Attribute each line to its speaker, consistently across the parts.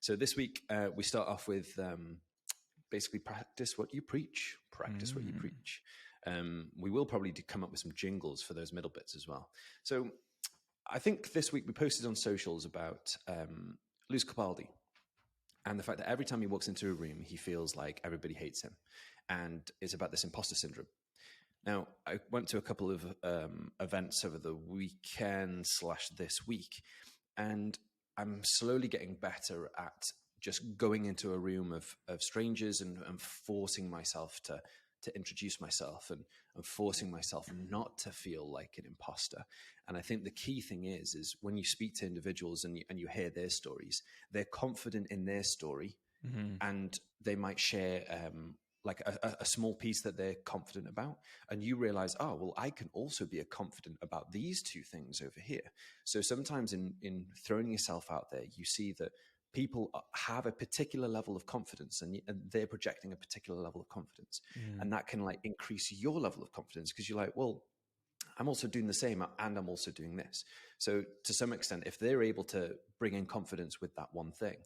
Speaker 1: So this week we start off with basically practice what you preach. Practice what you preach. We will probably come up with some jingles for those middle bits as well. So I think this week we posted on socials about Lewis Capaldi and the fact that every time he walks into a room, he feels like everybody hates him. And it's about this imposter syndrome. Now, I went to a couple of events over the weekend / this week, and I'm slowly getting better at just going into a room of strangers and forcing myself to introduce myself and forcing myself not to feel like an imposter. And I think the key thing is when you speak to individuals and you hear their stories, they're confident in their story, and they might share like a small piece that they're confident about, and you realize, oh, well, I can also be confident about these two things over here. So sometimes in throwing yourself out there, you see that people have a particular level of confidence, and they're projecting a particular level of confidence, and that can like increase your level of confidence because you're like, well, I'm also doing the same, and I'm also doing this. So to some extent, if they're able to bring in confidence with that one thing,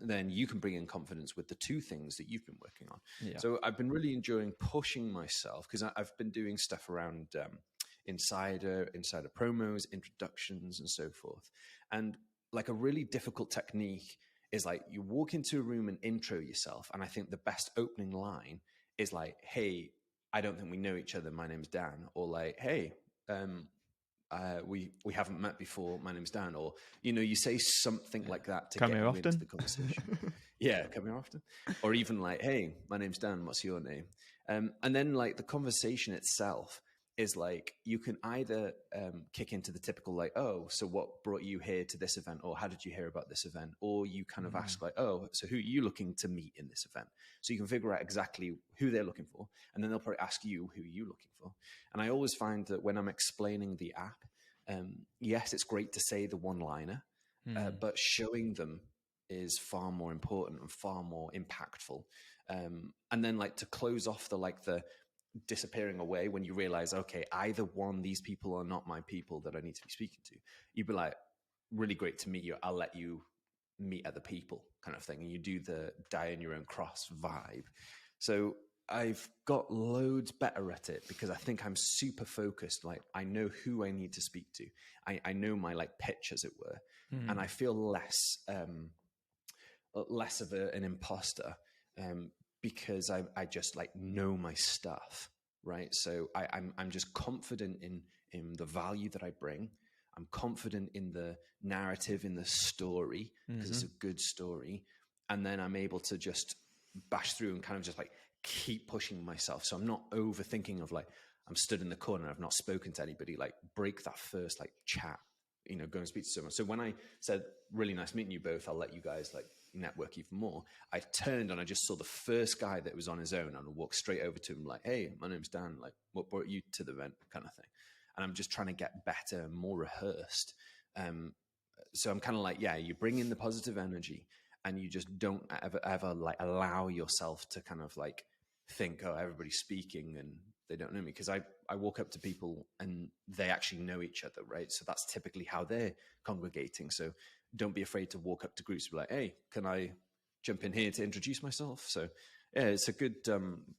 Speaker 1: then you can bring in confidence with the two things that you've been working on. Yeah. So I've been really enjoying pushing myself because I've been doing stuff around insider promos, introductions, and so forth. And like a really difficult technique is like you walk into a room and intro yourself. And I think the best opening line is like, hey, I don't think we know each other. My name's Dan. Or like, hey, we haven't met before. My name's Dan. Or, you say something like that to get into the conversation. Yeah, come here often. Or even like, hey, my name's Dan. What's your name? And then like the conversation itself is like, you can either kick into the typical like, oh, so what brought you here to this event? Or how did you hear about this event? Or you kind of ask like, oh, so who are you looking to meet in this event? So you can figure out exactly who they're looking for. And then they'll probably ask you, who are you looking for? And I always find that when I'm explaining the app, yes, it's great to say the one-liner, but showing them is far more important and far more impactful. And then like to close off the disappearing away when you realize, okay, either one, these people are not my people that I need to be speaking to. You'd be like, really great to meet you. I'll let you meet other people kind of thing. And you do the die on your own cross vibe. So I've got loads better at it because I think I'm super focused. Like I know who I need to speak to. I know my like pitch, as it were. And I feel less of an imposter because I just like know my stuff, right? So I'm just confident in the value that I bring. I'm confident in the narrative, in the story, because it's a good story. And then I'm able to just bash through and kind of just like keep pushing myself. So I'm not overthinking of like, I'm stood in the corner, I've not spoken to anybody, like break that first like chat, go and speak to someone. So when I said, really nice meeting you both, I'll let you guys like network even more, I turned and I just saw the first guy that was on his own and I walked straight over to him like, hey, my name's Dan, like what brought you to the event kind of thing. And I'm just trying to get better and more rehearsed. So I'm kind of like, yeah, you bring in the positive energy and you just don't ever like allow yourself to kind of like think, oh, everybody's speaking and they don't know me. Because I walk up to people and they actually know each other, right? So that's typically how they're congregating. So don't be afraid to walk up to groups and be like, hey, can I jump in here to introduce myself? So yeah, it's a good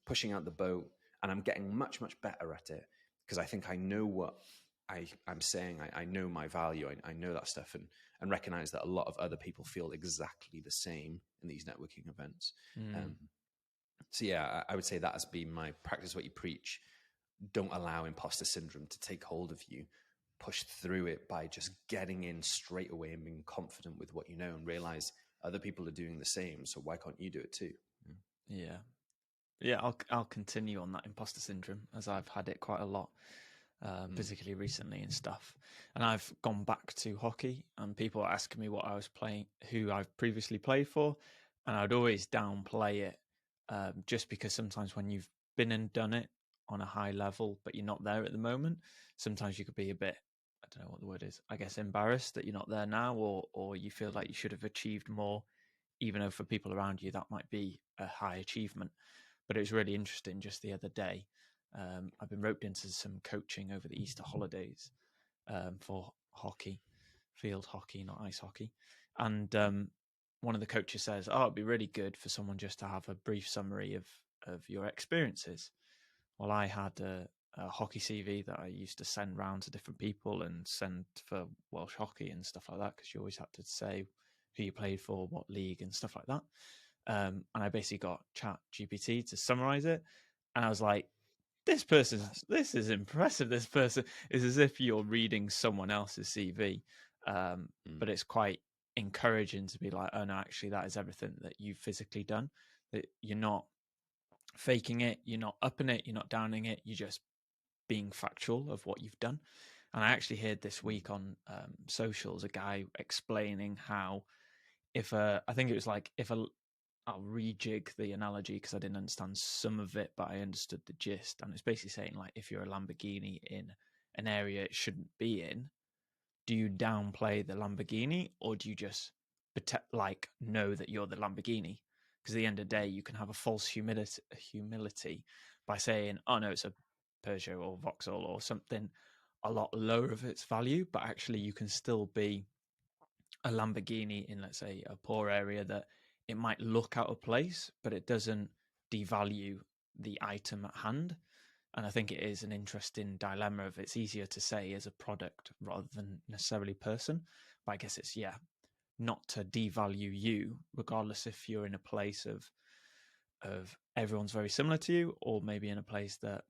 Speaker 1: pushing out the boat, and I'm getting much, much better at it because I think I know what I'm saying. I know my value. I know that stuff and recognize that a lot of other people feel exactly the same in these networking events. So yeah, I would say that has been my practice what you preach. Don't allow imposter syndrome to take hold of you. Push through it by just getting in straight away and being confident with what you know and realize other people are doing the same. So why can't you do it too?
Speaker 2: Yeah. I'll continue on that imposter syndrome as I've had it quite a lot, particularly recently and stuff. And I've gone back to hockey and people are asking me what I was playing, who I've previously played for. And I'd always downplay it just because sometimes when you've been and done it on a high level, but you're not there at the moment, sometimes you could be a bit, I don't know what the word is, I guess embarrassed that you're not there now, or you feel like you should have achieved more, even though for people around you that might be a high achievement. But it was really interesting just the other day. I've been roped into some coaching over the Easter holidays for hockey, field hockey, not ice hockey. And one of the coaches says, "Oh, it'd be really good for someone just to have a brief summary of your experiences." Well, I had a hockey CV that I used to send round to different people and send for Welsh hockey and stuff like that, because you always had to say who you played for, what league, and stuff like that. And I basically got Chat GPT to summarize it, and I was like, this is impressive. This person is as if you're reading someone else's CV, but it's quite encouraging to be like, oh no, actually that is everything that you've physically done. That you're not faking it, you're not upping it, you're not downing it, you're just being factual of what you've done. And I actually heard this week on socials a guy explaining how I think it was like I'll rejig the analogy because I didn't understand some of it, but I understood the gist. And it's basically saying, like, if you're a Lamborghini in an area it shouldn't be in, do you downplay the Lamborghini, or do you just know that you're the Lamborghini? Because at the end of the day, you can have a false humility by saying, oh no, it's a Peugeot or Vauxhall or something a lot lower of its value, but actually you can still be a Lamborghini in, let's say, a poor area that it might look out of place, but it doesn't devalue the item at hand. And I think it is an interesting dilemma of it's easier to say as a product rather than necessarily person. But I guess it's, not to devalue you, regardless if you're in a place of everyone's very similar to you, or maybe in a place that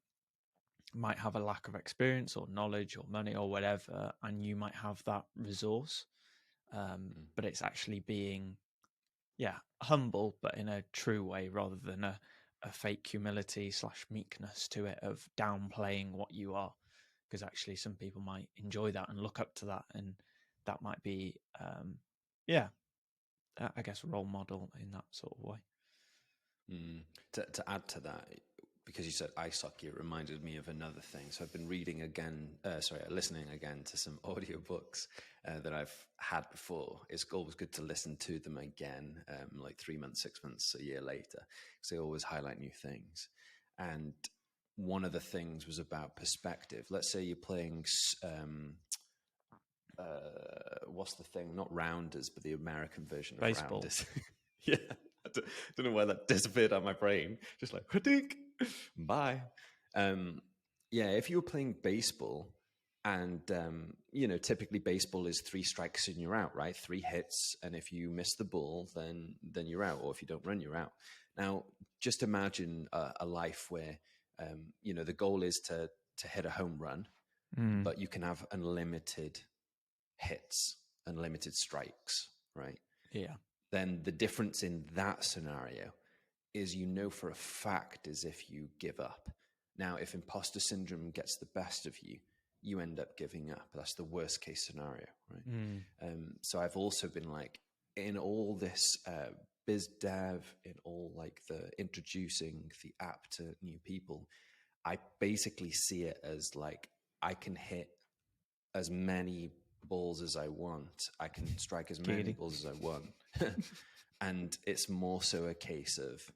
Speaker 2: might have a lack of experience or knowledge or money or whatever, and you might have that resource. But it's actually being, humble, but in a true way, rather than a fake humility / meekness to it of downplaying what you are. Because actually some people might enjoy that and look up to that, and that might be, I guess, role model in that sort of way.
Speaker 1: To add to that, because you said ice hockey, it reminded me of another thing. So I've been listening again to some audiobooks that I've had before. It's always good to listen to them again, like 3 months, 6 months, a year later, because they always highlight new things. And one of the things was about perspective. Let's say you're playing, what's the thing? Not rounders, but the American version of
Speaker 2: baseball.
Speaker 1: Rounders. Yeah. I don't know why that disappeared out of my brain. Just like, bye. If you were playing baseball and, typically baseball is 3 strikes and you're out, right? 3 hits. And if you miss the ball, then you're out. Or if you don't run, you're out. Now, just imagine a life where, the goal is to hit a home run, but you can have unlimited hits, unlimited strikes, right?
Speaker 2: Yeah.
Speaker 1: Then the difference in that scenario is, for a fact, as if you give up. Now, if imposter syndrome gets the best of you, you end up giving up. That's the worst case scenario, right? So I've also been like, in all this biz dev, in all like the introducing the app to new people, I basically see it as like, I can hit as many balls as I want. I can strike as many balls as I want. And it's more so a case of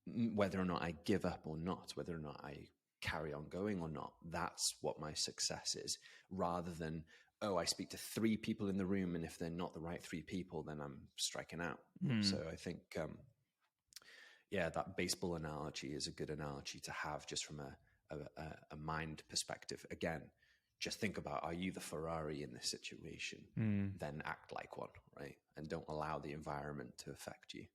Speaker 1: whether or not I give up or not, whether or not I carry on going or not. That's what my success is, rather than, I speak to 3 people in the room, and if they're not the right 3 people, then I'm striking out. So I think, that baseball analogy is a good analogy to have, just from a mind perspective. Again, just think about, are you the Ferrari in this situation? Then act like one, right? And don't allow the environment to affect you.